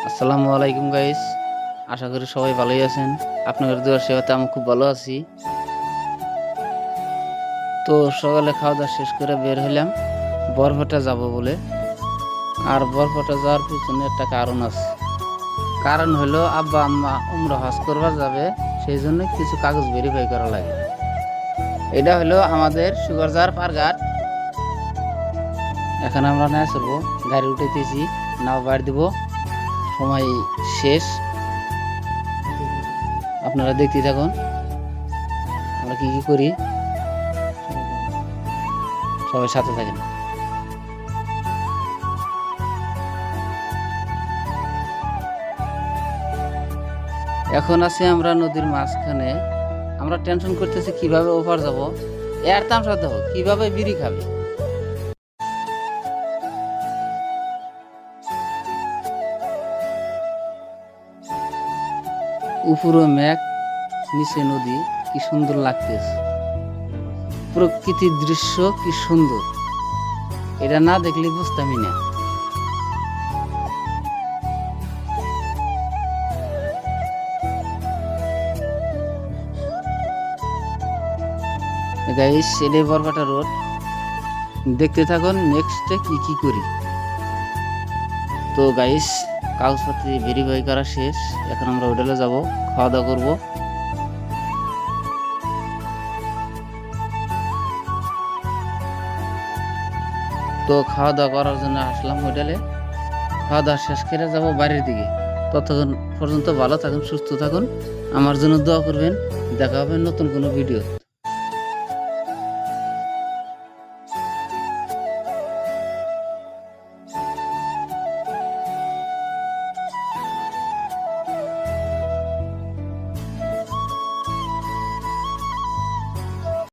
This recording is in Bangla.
আসসালামু আলাইকুম গাইস, আশা করি সবাই ভালোই আছেন। আপনাদের দোয়ার সেবাতে আমি খুব ভালো আছি। তো সকালে খাওয়া দাওয়া শেষ করে বের হলাম বরপেটা যাব বলে। আর বরপেটা যাওয়ার পিছনে একটা কারণ আছে। কারণ হলো আব্বা আম্মা উমরা হজ করবার যাবে, সেই জন্য কিছু কাগজ ভেরিফাই করা লাগে। এটা হলো আমাদের সুগারজার পারঘাট। এখন আমরা না চলবো, গাড়ি উঠেতেছি, নাও বাড়ি দিব, সময় শেষ। আপনারা দেখতে থাকুন আমরা কি কি করি, সবাই সাথে থাকেন। এখন আছি আমরা নদীর মাঝখানে। আমরা টেনশন করতেছি কিভাবে ওপার যাব। এর তামসা দেখো কিভাবে বিড়ি খাবে। উপরে মেঘ, নিচে নদী, কি সুন্দর লাগতেছে। প্রকৃতির দৃশ্য কি সুন্দর, এটা না দেখলে বুঝতামই না। গাইস, এটাই বরপেটা রোড। দেখতে থাকুন নেক্সটে কি কি করি। তো গাইস, কাগজপত্র ভেরিফাই করা শেষ। এখন আমরা হোটেলে যাব, খাওয়া দাওয়া করবো। তো খাওয়া দাওয়া করার জন্য আসলাম হোটেলে। খাওয়া দাওয়া শেষ করে যাব বাড়ির দিকে। ততক্ষণ পর্যন্ত ভালো থাকুন, সুস্থ থাকুন, আমার জন্য দোয়া করবেন। দেখা হবে নতুন কোনো ভিডিও।